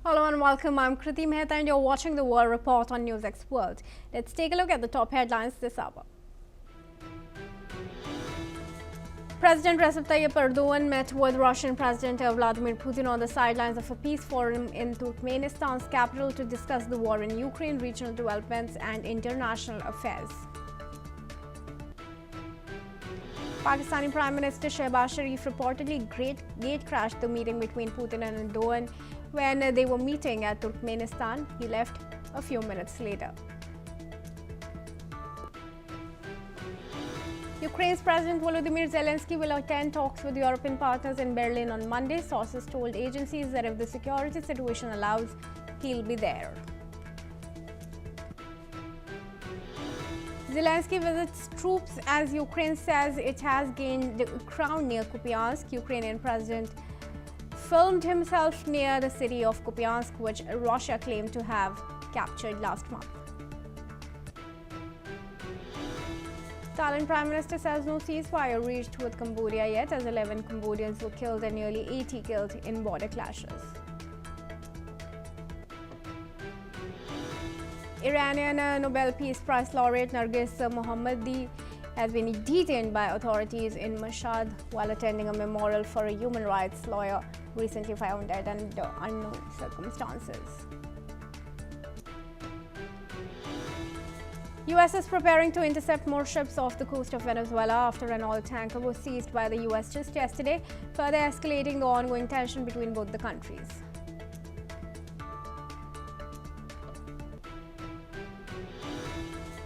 Hello and welcome. I'm Kriti Mehta and you're watching the World Report on NewsX World. Let's take a look at the top headlines this hour. President Recep Tayyip Erdogan met with Russian President Vladimir Putin on the sidelines of a peace forum in Turkmenistan's capital to discuss the war in Ukraine, regional developments and international affairs. Pakistani Prime Minister Shehbaz Sharif reportedly gate-crashed the meeting between Putin and Erdogan when they were meeting at Turkmenistan. He left a few minutes later. Ukraine's President Volodymyr Zelensky will attend talks with European partners in Berlin on Monday. Sources told agencies that if the security situation allows, he'll be there. Zelensky visits troops as Ukraine says it has gained the ground near Kupiansk. Ukrainian president filmed himself near the city of Kupiansk, which Russia claimed to have captured last month. Thailand Prime Minister says no ceasefire reached with Cambodia yet, as 11 Cambodians were killed and nearly 80 killed in border clashes. Iranian Nobel Peace Prize laureate Nargis Mohammadi has been detained by authorities in Mashhad while attending a memorial for a human rights lawyer recently found dead under unknown circumstances. U.S. is preparing to intercept more ships off the coast of Venezuela after an oil tanker was seized by the U.S. just yesterday, further escalating the ongoing tension between both the countries.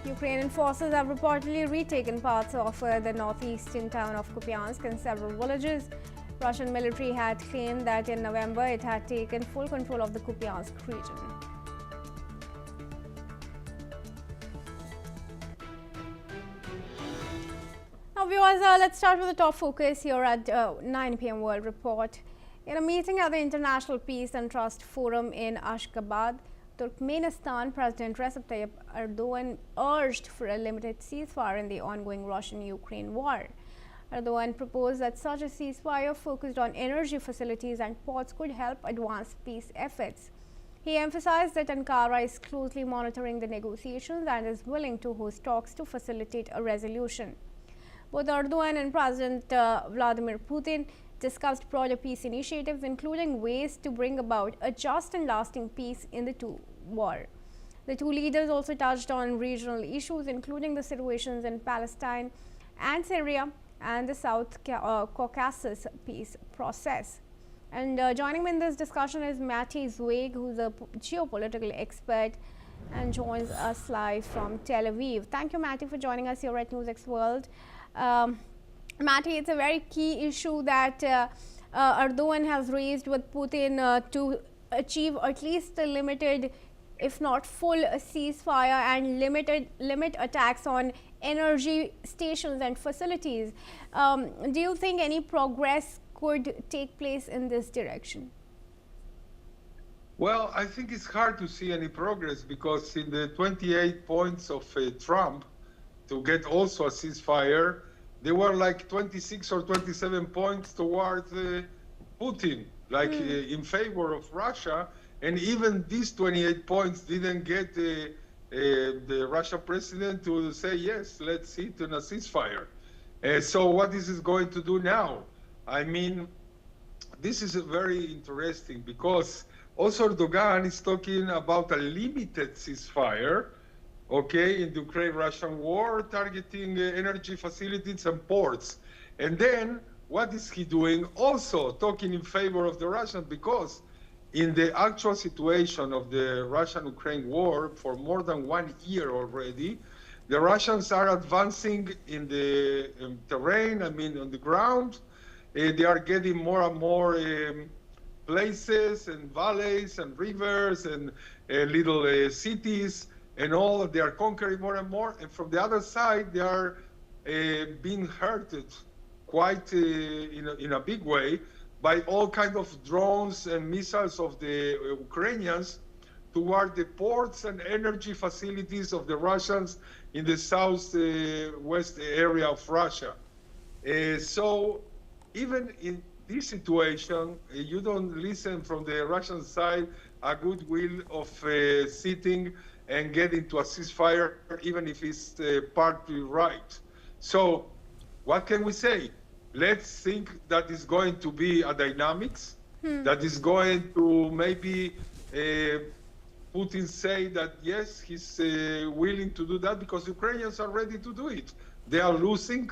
Ukrainian forces have reportedly retaken parts of the northeastern town of Kupiansk and several villages. Russian military had claimed that in November it had taken full control of the Kupiansk region. Now viewers, let's start with the top focus here at 9 p.m. World Report. In a meeting at the International Peace and Trust Forum in Ashgabat, Turkmenistan, President Recep Tayyip Erdogan urged for a limited ceasefire in the ongoing Russian-Ukraine war. Erdogan proposed that such a ceasefire focused on energy facilities and ports could help advance peace efforts. He emphasized that Ankara is closely monitoring the negotiations and is willing to host talks to facilitate a resolution. Both Erdogan and President Vladimir Putin discussed broader peace initiatives, including ways to bring about a just and lasting peace in the war. The two leaders also touched on regional issues, including the situations in Palestine and Syria and the South Caucasus peace process. And joining me in this discussion is Matti Zweig, who's a geopolitical expert and joins us live from Tel Aviv. Thank you, Matti, for joining us here at NewsX World. Matti, it's a very key issue that Erdogan has raised with Putin to achieve at least a limited, if not full, ceasefire and limit attacks on energy stations and facilities. Do you think any progress could take place in this direction? Well, I think it's hard to see any progress because in the 28 points of Trump to get also a ceasefire, there were like 26 or 27 points towards Putin, like in favor of Russia. And even these 28 points didn't get the Russian president to say, yes, let's sit in a ceasefire. So what this is going to do now? I mean, this is very interesting because also Erdogan is talking about a limited ceasefire, okay, in the Ukraine-Russian war, targeting energy facilities and ports. And then what is he doing? Also talking in favor of the Russians, because in the actual situation of the Russian-Ukraine war for more than 1 year already, the Russians are advancing in the terrain, I mean on the ground. They are getting more and more places and valleys and rivers and little cities and all. They are conquering more and more. And from the other side, they are being hurted quite in a big way by all kinds of drones and missiles of the Ukrainians toward the ports and energy facilities of the Russians in the southwest area of Russia. So even in this situation, you don't listen from the Russian side a goodwill of sitting and getting to a ceasefire, even if it's partly right. So what can we say? Let's think that is going to be a dynamics, that is going to maybe Putin say that, yes, he's willing to do that because Ukrainians are ready to do it. They are losing.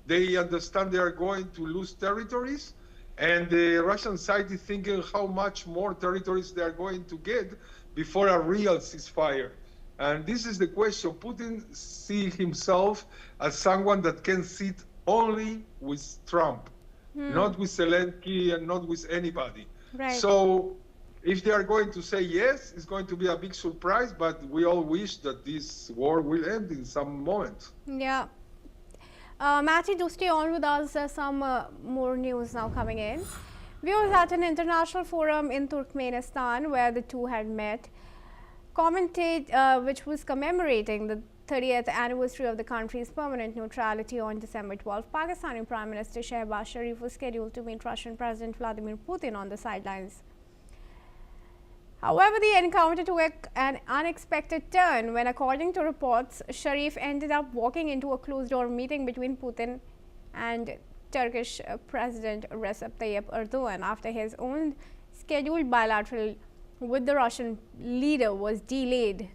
They understand they are going to lose territories. And the Russian side is thinking how much more territories they are going to get before a real ceasefire. And this is the question. Putin sees himself as someone that can sit only with Trump, not with Zelensky and not with anybody. Right. So if they are going to say yes, it's going to be a big surprise, but we all wish that this war will end in some moment. Yeah. Matty, do stay on with us. There's some more news now coming in. Viewers, at an international forum in Turkmenistan where the two had met, which was commemorating the 30th anniversary of the country's permanent neutrality on December 12, Pakistani Prime Minister Shehbaz Sharif was scheduled to meet Russian President Vladimir Putin on the sidelines. However, the encounter took an unexpected turn when, according to reports, Sharif ended up walking into a closed-door meeting between Putin and Turkish President Recep Tayyip Erdogan after his own scheduled bilateral with the Russian leader was delayed.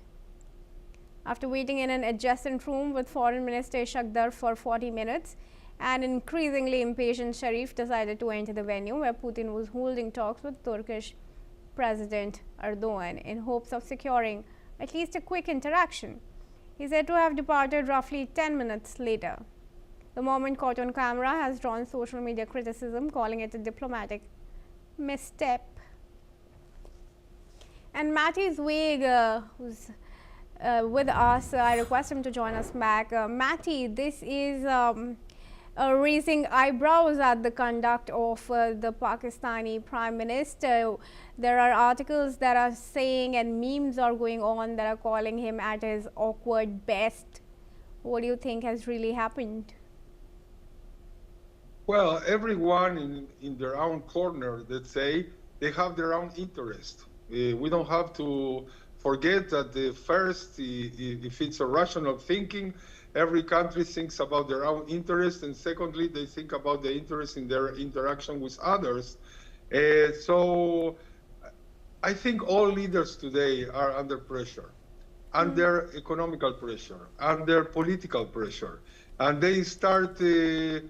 After waiting in an adjacent room with Foreign Minister Shakhdar for 40 minutes, an increasingly impatient Sharif decided to enter the venue where Putin was holding talks with Turkish President Erdogan in hopes of securing at least a quick interaction. He said to have departed roughly 10 minutes later. The moment caught on camera has drawn social media criticism, calling it a diplomatic misstep. And Matty Zweig, who's with us, I request him to join us back. Matty, this is raising eyebrows at the conduct of the Pakistani Prime Minister. There are articles that are saying and memes are going on that are calling him at his awkward best. What do you think has really happened? Well, everyone in their own corner, let's say, they have their own interest. We don't have to forget that first, if it's a rational thinking, every country thinks about their own interest, and secondly, they think about the interest in their interaction with others. So I think all leaders today are under pressure, under economical pressure, under political pressure, and they start to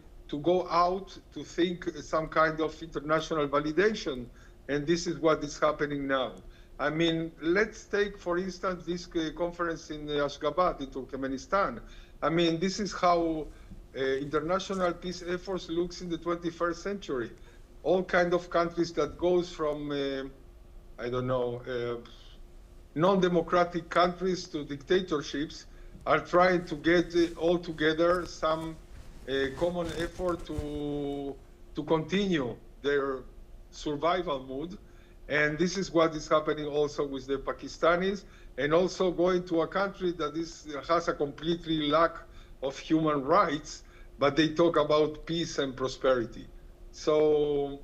go out to think some kind of international validation, and this is what is happening now. I mean, let's take, for instance, this conference in Ashgabat in Turkmenistan. I mean, this is how international peace efforts looks in the 21st century. All kind of countries that goes from, I don't know, non-democratic countries to dictatorships are trying to get all together some common effort to continue their survival mood. And this is what is happening also with the Pakistanis, and also going to a country that has a completely lack of human rights, but they talk about peace and prosperity. So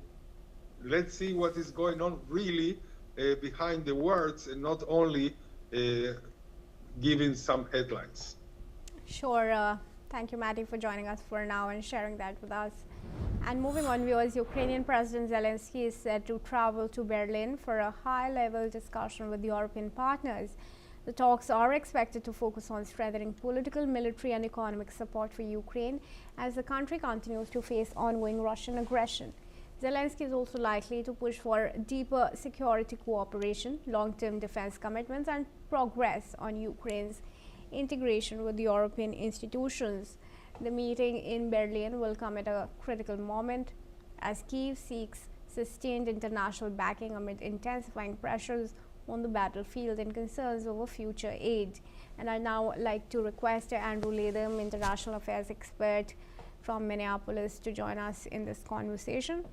let's see what is going on really behind the words, and not only giving some headlines. Sure. Thank you, Matty, for joining us for now and sharing that with us. And moving on, viewers, Ukrainian President Zelensky is set to travel to Berlin for a high-level discussion with European partners. The talks are expected to focus on strengthening political, military and economic support for Ukraine as the country continues to face ongoing Russian aggression. Zelensky is also likely to push for deeper security cooperation, long-term defense commitments and progress on Ukraine's integration with European institutions. The meeting in Berlin will come at a critical moment as Kyiv seeks sustained international backing amid intensifying pressures on the battlefield and concerns over future aid. And I'd now like to request Andrew Latham, international affairs expert from Minneapolis, to join us in this conversation.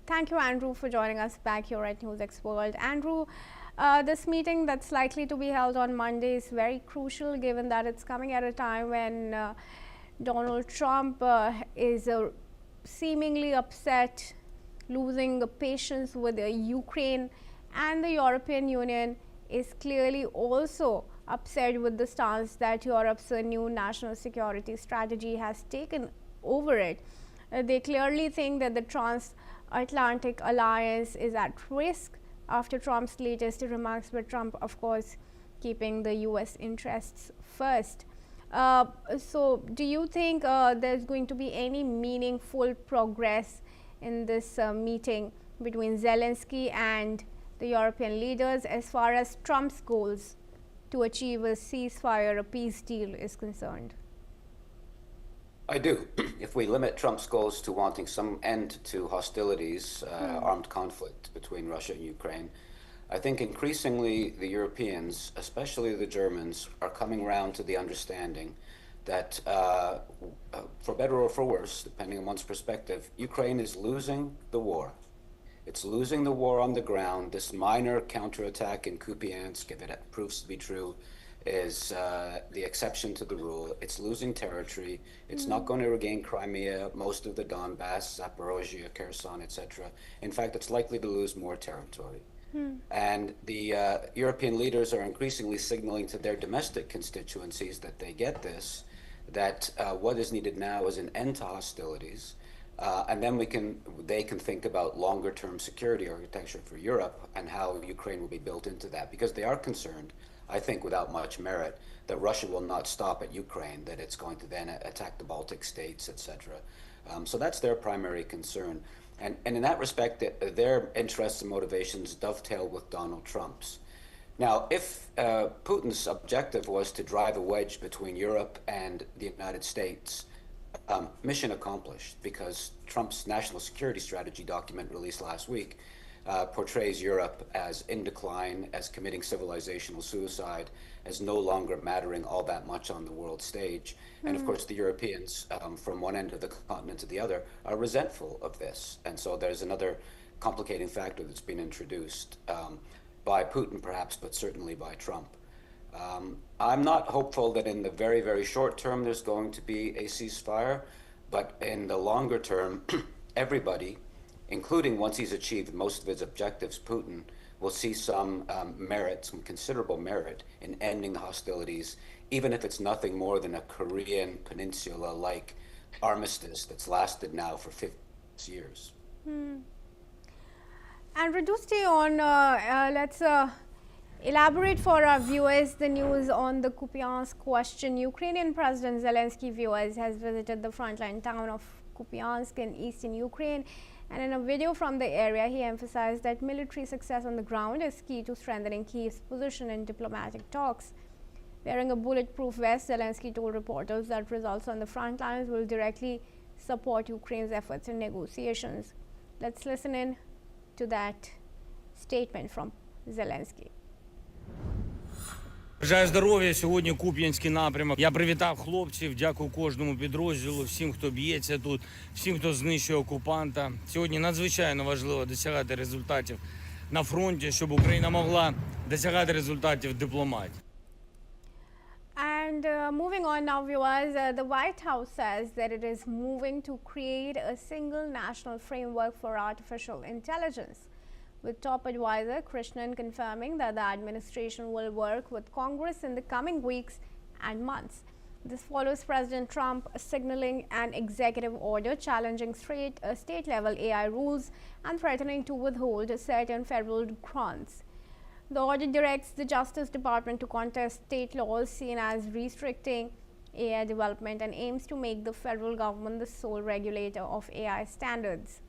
Thank you, Andrew, for joining us back here at NewsX World. Andrew, this meeting that's likely to be held on Monday is very crucial, given that it's coming at a time when Donald Trump is seemingly upset, losing patience with Ukraine, and the European Union is clearly also upset with the stance that Europe's new national security strategy has taken over it. They clearly think that the transatlantic alliance is at risk after Trump's latest remarks, but Trump, of course, keeping the US interests first. So, do you think there's going to be any meaningful progress in this meeting between Zelensky and the European leaders as far as Trump's goals to achieve a ceasefire, a peace deal is concerned? I do. If we limit Trump's goals to wanting some end to hostilities, armed conflict between Russia and Ukraine, I think increasingly the Europeans, especially the Germans, are coming around to the understanding that, for better or for worse, depending on one's perspective, Ukraine is losing the war. It's losing the war on the ground. This minor counterattack in Kupiansk, if it proves to be true, is the exception to the rule. It's losing territory. It's not going to regain Crimea, most of the Donbass, Zaporozhye, Kherson, etc. In fact, it's likely to lose more territory. And the European leaders are increasingly signaling to their domestic constituencies that they get this, that what is needed now is an end to hostilities, and then they can think about longer-term security architecture for Europe and how Ukraine will be built into that, because they are concerned, I think without much merit, that Russia will not stop at Ukraine, that it's going to then attack the Baltic states, etc. So that's their primary concern. And in that respect, their interests and motivations dovetail with Donald Trump's. Now, if Putin's objective was to drive a wedge between Europe and the United States, mission accomplished, because Trump's national security strategy document released last week portrays Europe as in decline, as committing civilizational suicide, as no longer mattering all that much on the world stage. And of course, the Europeans, from one end of the continent to the other, are resentful of this. And so there's another complicating factor that's been introduced by Putin, perhaps, but certainly by Trump. I'm not hopeful that in the very, very short term there's going to be a ceasefire, but in the longer term, everybody, including once he's achieved most of his objectives, Putin will see some merit, some considerable merit in ending the hostilities, even if it's nothing more than a Korean peninsula-like armistice that's lasted now for 50 years. And to stay on, let's elaborate for our viewers the news on the Kupiansk question. Ukrainian President Zelensky, viewers, has visited the frontline town of Kupiansk in eastern Ukraine. And in a video from the area, he emphasized that military success on the ground is key to strengthening Kyiv's position in diplomatic talks. Wearing a bulletproof vest, Zelensky told reporters that results on the front lines will directly support Ukraine's efforts in negotiations. Let's listen in to that statement from Zelensky. Бажаю здоров'я. Сьогодні Куп'янський напрямок. Я привітав хлопців, дякую кожному підрозділу, всім, хто б'ється тут, всім, хто знищує окупанта. Сьогодні надзвичайно важливо досягати результатів на фронті, щоб Україна могла досягати результатів в дипломатії. And moving on now, viewers, the White House says that it is moving to create a single national framework for artificial intelligence, with top advisor Krishnan confirming that the administration will work with Congress in the coming weeks and months. This follows President Trump signaling an executive order challenging state-level AI rules and threatening to withhold certain federal grants. The order directs the Justice Department to contest state laws seen as restricting AI development and aims to make the federal government the sole regulator of AI standards.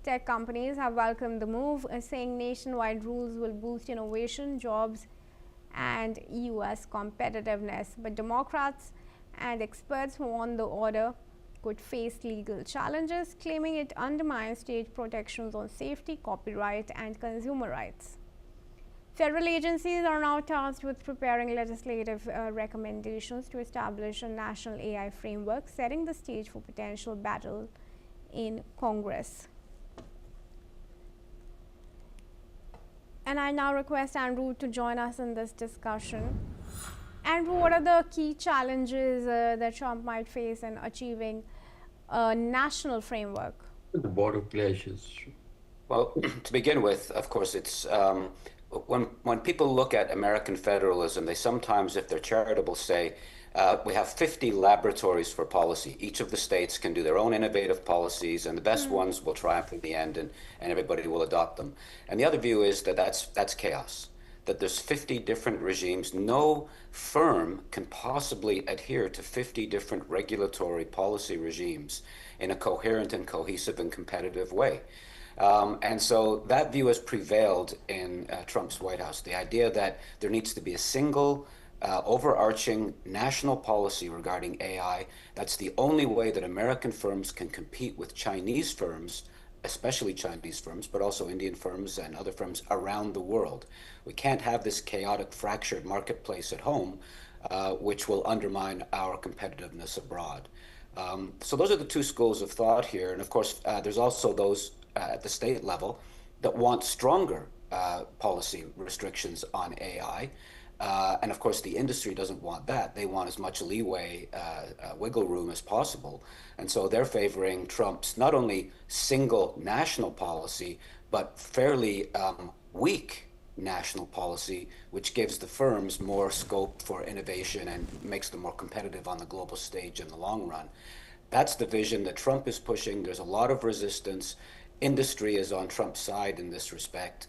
Tech companies have welcomed the move, saying nationwide rules will boost innovation, jobs, and U.S. competitiveness. But Democrats and experts warn the order could face legal challenges, claiming it undermines state protections on safety, copyright, and consumer rights. Federal agencies are now tasked with preparing legislative recommendations to establish a national AI framework, setting the stage for potential battle in Congress. And I now request Andrew to join us in this discussion. And what are the key challenges that Trump might face in achieving a national framework? The border clashes. Well, to begin with, of course, it's when people look at American federalism, they sometimes, if they're charitable, say we have 50 laboratories for policy. Each of the states can do their own innovative policies, and the best ones will triumph in the end, and everybody will adopt them. And the other view is that that's chaos. That there's 50 different regimes. No firm can possibly adhere to 50 different regulatory policy regimes in a coherent and cohesive and competitive way. And so that view has prevailed in Trump's White House. The idea that there needs to be a single overarching national policy regarding AI, that's the only way that American firms can compete with Chinese firms, especially Chinese firms, but also Indian firms and other firms around the world. We can't have this chaotic, fractured marketplace at home, which will undermine our competitiveness abroad. So those are the two schools of thought here. And of course, there's also those at the state level that want stronger policy restrictions on AI. And of course, the industry doesn't want that. They want as much leeway, wiggle room as possible. And so they're favoring Trump's not only single national policy, but fairly weak national policy, which gives the firms more scope for innovation and makes them more competitive on the global stage in the long run. That's the vision that Trump is pushing. There's a lot of resistance. Industry is on Trump's side in this respect.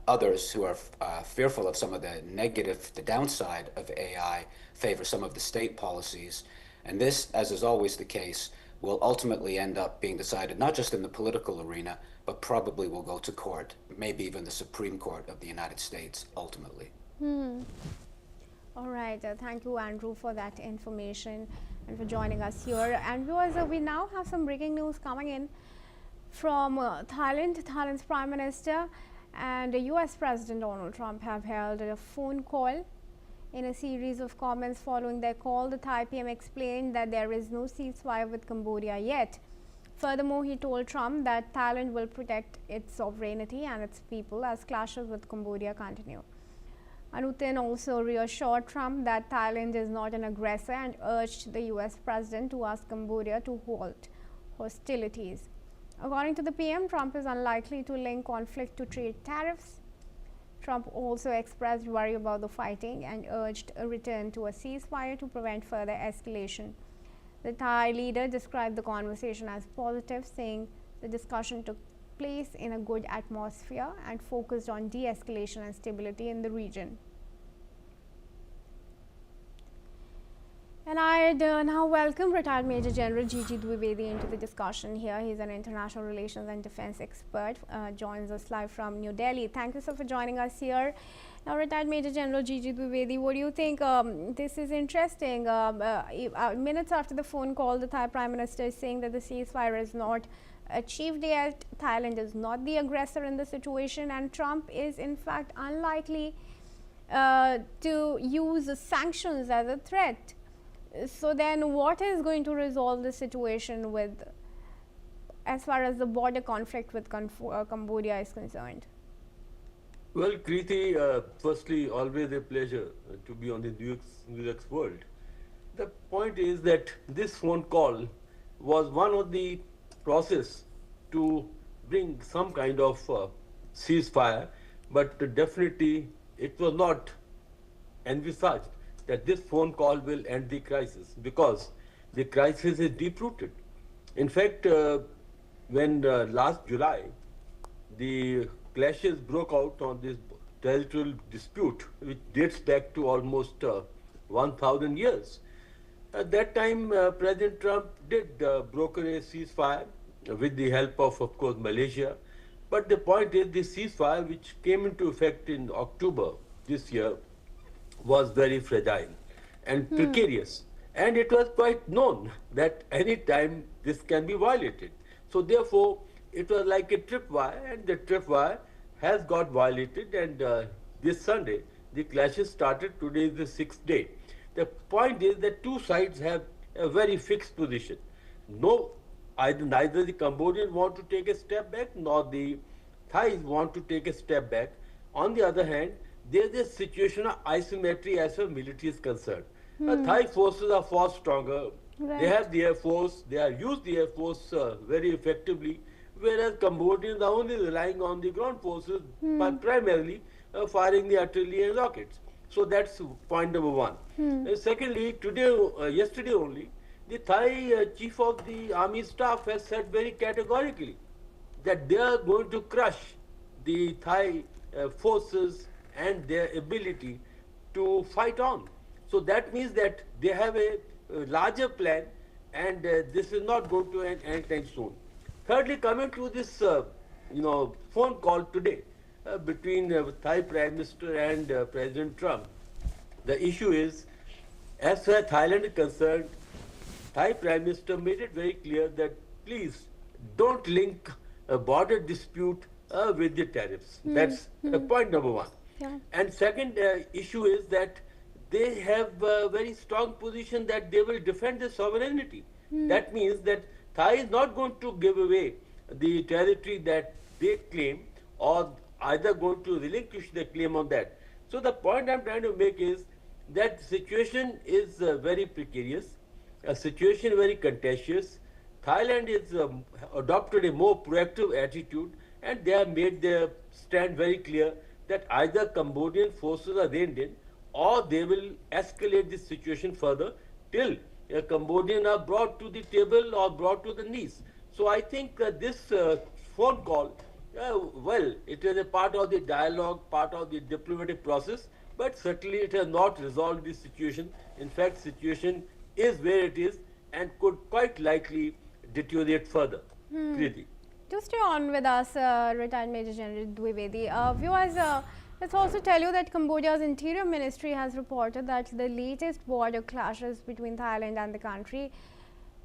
Others who are fearful of some of the downside of AI, favor some of the state policies. And this, as is always the case, will ultimately end up being decided not just in the political arena, but probably will go to court, maybe even the Supreme Court of the United States ultimately. All right. Thank you, Andrew, for that information and for joining us here. And viewers, we now have some breaking news coming in from Thailand. Thailand's Prime Minister and US President Donald Trump have held a phone call. In a series of comments following their call, the Thai PM explained that there is no ceasefire with Cambodia yet. Furthermore, he told Trump that Thailand will protect its sovereignty and its people as clashes with Cambodia continue. Anutin also reassured Trump that Thailand is not an aggressor and urged the US President to ask Cambodia to halt hostilities. According to the PM, Trump is unlikely to link conflict to trade tariffs. Trump also expressed worry about the fighting and urged a return to a ceasefire to prevent further escalation. The Thai leader described the conversation as positive, saying the discussion took place in a good atmosphere and focused on de-escalation and stability in the region. And I'd now welcome retired Major General Gigi Dwivedi into the discussion here. He's an international relations and defense expert, joins us live from New Delhi. Thank you so for joining us here. Now, retired Major General Gigi Dwivedi, what do you think? This is interesting. Minutes after the phone call, the Thai Prime Minister is saying that the ceasefire is not achieved yet. Thailand is not the aggressor in the situation, and Trump is in fact unlikely to use sanctions as a threat. So then what is going to resolve the situation with, as far as the border conflict with Cambodia is concerned? Well, Kriti, firstly, always a pleasure to be on the NewsX World. The point is that this phone call was one of the process to bring some kind of ceasefire, but definitely it was not envisaged that this phone call will end the crisis, because the crisis is deep-rooted. In fact, when last July, the clashes broke out on this territorial dispute, which dates back to almost 1,000 years. At that time, President Trump did broker a ceasefire with the help of course, Malaysia. But the point is, the ceasefire, which came into effect in October this year, was very fragile and precarious. And it was quite known that any time this can be violated. So therefore, it was like a tripwire, and the tripwire has got violated, and this Sunday, the clashes started. Today is the 6th day. The point is that two sides have a very fixed position. Neither the Cambodians want to take a step back, nor the Thais want to take a step back. On the other hand, there's a situation of asymmetry as far as military is concerned. Thai forces are far stronger. Right. They have the air force. They have used the air force very effectively, whereas Cambodians are only relying on the ground forces, but primarily firing the artillery and rockets. So that's point number one. Secondly, yesterday only, the Thai chief of the army staff has said very categorically that they are going to crush the Thai forces and their ability to fight on. So that means that they have a larger plan, and this is not going to end anytime soon. Thirdly, coming to this phone call today between Thai Prime Minister and President Trump, the issue is, as far as Thailand is concerned, Thai Prime Minister made it very clear that please don't link a border dispute with the tariffs. That's point number one. Yeah. And second issue is that they have a very strong position that they will defend their sovereignty. That means that Thai is not going to give away the territory that they claim, or either going to relinquish their claim on that. So the point I'm trying to make is that the situation is very precarious, a situation very contentious. Thailand has adopted a more proactive attitude, and they have made their stand very clear that either Cambodian forces are reined in, or they will escalate this situation further till Cambodians are brought to the table or brought to the knees. So I think this phone call, well, it is a part of the dialogue, part of the diplomatic process, but certainly it has not resolved the situation. In fact, situation is where it is and could quite likely deteriorate further. Preeti. To stay on with us, retired Major General Dwivedi. Viewers, let's also tell you that Cambodia's Interior Ministry has reported that the latest border clashes between Thailand and the country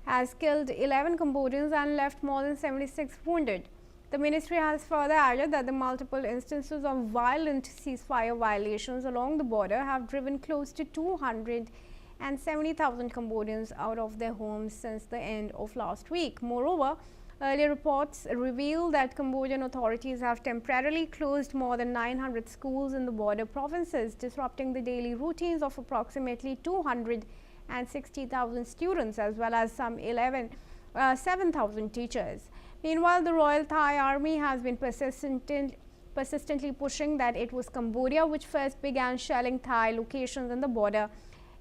has killed 11 Cambodians and left more than 76 wounded. The ministry has further added that the multiple instances of violent ceasefire violations along the border have driven close to 270,000 Cambodians out of their homes since the end of last week. Moreover, earlier reports reveal that Cambodian authorities have temporarily closed more than 900 schools in the border provinces, disrupting the daily routines of approximately 260,000 students as well as some 7,000 teachers. Meanwhile, the Royal Thai Army has been persistently pushing that it was Cambodia which first began shelling Thai locations in the border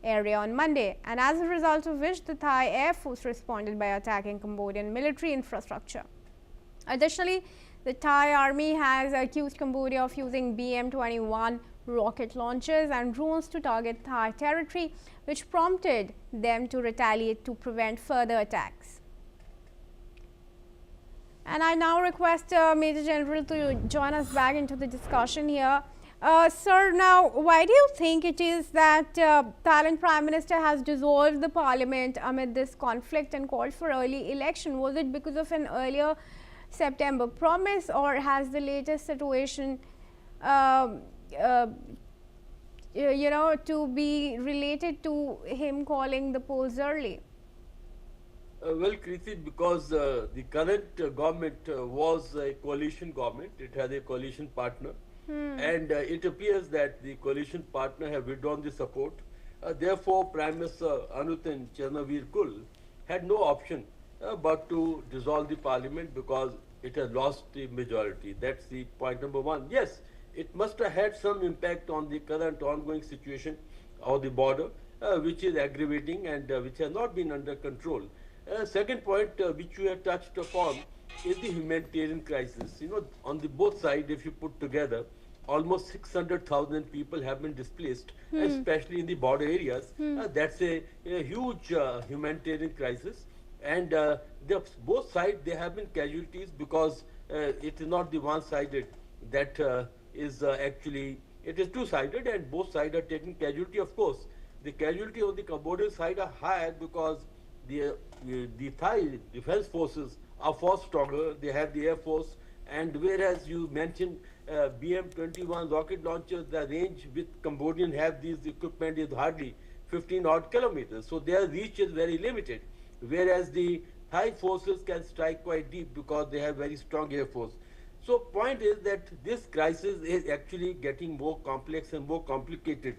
area on Monday, and as a result of which the Thai Air Force responded by attacking Cambodian military infrastructure. Additionally, the Thai Army has accused Cambodia of using BM-21 rocket launchers and drones to target Thai territory, which prompted them to retaliate to prevent further attacks. And I now request Major General to join us back into the discussion here. Sir, now, why do you think it is that Thailand Prime Minister has dissolved the parliament amid this conflict and called for early election? Was it because of an earlier September promise, or has the latest situation, to be related to him calling the polls early? Well, Kriti, because the current government was a coalition government, it had a coalition partner, and it appears that the coalition partner have withdrawn the support. Therefore, Prime Minister Anutin Charnavirkul had no option but to dissolve the parliament because it has lost the majority. That's the point number one. Yes, it must have had some impact on the current ongoing situation of the border, which is aggravating and which has not been under control. Second point which you have touched upon is the humanitarian crisis. You know, on the both sides, if you put together, almost 600,000 people have been displaced, especially in the border areas. That's a huge humanitarian crisis, and both sides, there have been casualties because it is not the one-sided that is actually, it is two-sided, and both sides are taking casualty. Of course, the casualty on the Cambodian side are higher because the Thai defense forces are far stronger. They have the air force, and whereas you mentioned BM-21 rocket launchers, the range with Cambodian have these equipment is hardly 15 odd kilometers. So their reach is very limited, whereas the Thai forces can strike quite deep because they have very strong air force. So point is that this crisis is actually getting more complex and more complicated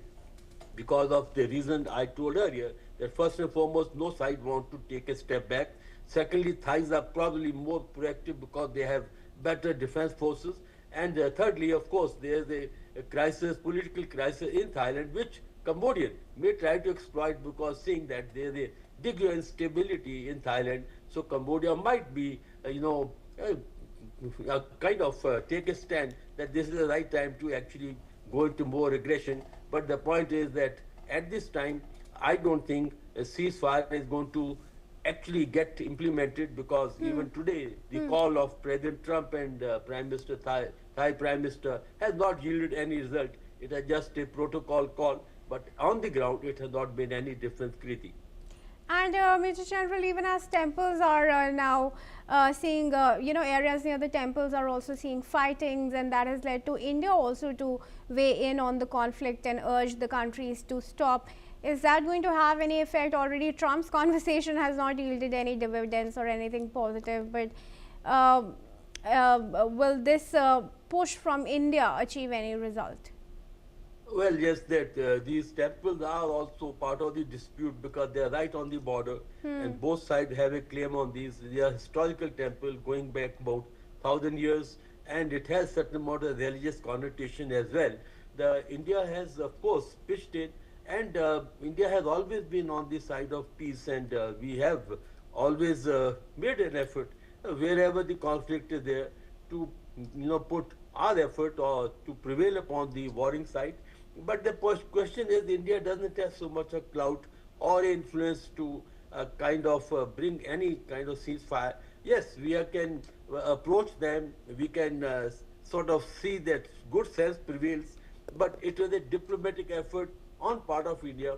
because of the reason I told earlier, that first and foremost, no side want to take a step back. Secondly, Thais are probably more proactive because they have better defense forces. And thirdly, of course, there is a crisis, political crisis in Thailand, which Cambodian may try to exploit because seeing that there is a degree of instability in Thailand, so Cambodia might be, kind of take a stand that this is the right time to actually go into more aggression. But the point is that at this time, I don't think a ceasefire is going to actually get implemented because even today, the call of President Trump and Prime Minister Thai Prime Minister has not yielded any result. It is just a protocol call, but on the ground, it has not made any difference, Kriti. And Major General, even as temples are now seeing, areas near the temples are also seeing fightings, and that has led to India also to weigh in on the conflict and urge the countries to stop. Is that going to have any effect? Already Trump's conversation has not yielded any dividends or anything positive, but will this push from India achieve any result? Well, yes, that these temples are also part of the dispute because they are right on the border and both sides have a claim on these. They are historical temples going back about 1,000 years and it has certain amount of religious connotation as well. India has, of course, pitched in and India has always been on the side of peace and we have always made an effort wherever the conflict is there to put our effort or to prevail upon the warring side. But the question is, India doesn't have so much of clout or influence to kind of bring any kind of ceasefire. Yes, we can approach them, we can sort of see that good sense prevails, but it was a diplomatic effort on part of India.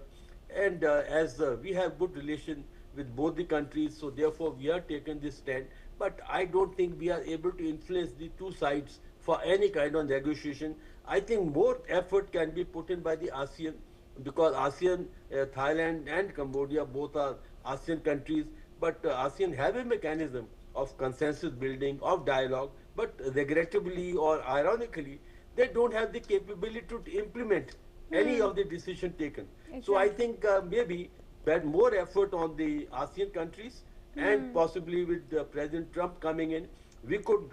And as we have good relation with both the countries, so therefore we are taking this stand. But I don't think we are able to influence the two sides for any kind of negotiation. I think more effort can be put in by the ASEAN because ASEAN, Thailand and Cambodia both are ASEAN countries, but ASEAN have a mechanism of consensus building, of dialogue, but regrettably or ironically, they don't have the capability to implement any of the decision taken. Exactly. So I think maybe that more effort on the ASEAN countries and possibly with President Trump coming in, we could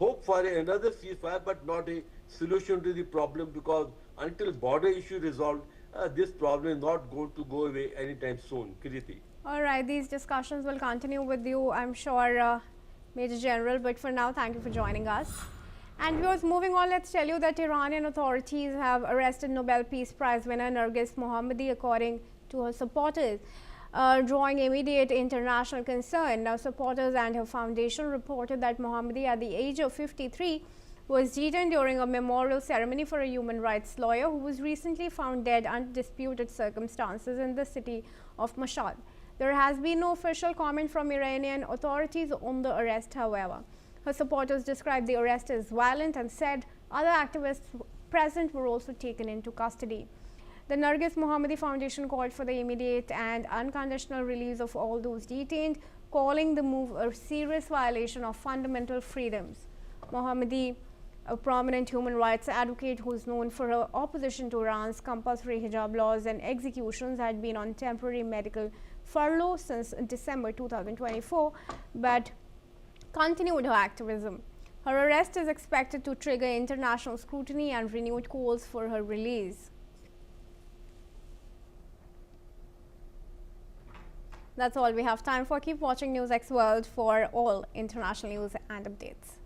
hope for another ceasefire, but not a solution to the problem because until border issue resolved, this problem is not going to go away anytime soon. Kriti. All right, these discussions will continue with you, I'm sure, Major General, but for now, thank you for joining us. And viewers, moving on, let's tell you that Iranian authorities have arrested Nobel Peace Prize winner Narges Mohammadi, according to her supporters, drawing immediate international concern. Now, supporters and her foundation reported that Mohammadi, at the age of 53, was detained during a memorial ceremony for a human rights lawyer who was recently found dead under disputed circumstances in the city of Mashhad. There has been no official comment from Iranian authorities on the arrest, however. Her supporters described the arrest as violent and said other activists present were also taken into custody. The Narges Mohammadi Foundation called for the immediate and unconditional release of all those detained, calling the move a serious violation of fundamental freedoms. Mohammadi, a prominent human rights advocate who is known for her opposition to Iran's compulsory hijab laws and executions, had been on temporary medical furlough since December 2024, but continued her activism. Her arrest is expected to trigger international scrutiny and renewed calls for her release. That's all we have time for. Keep watching NewsX World for all international news and updates.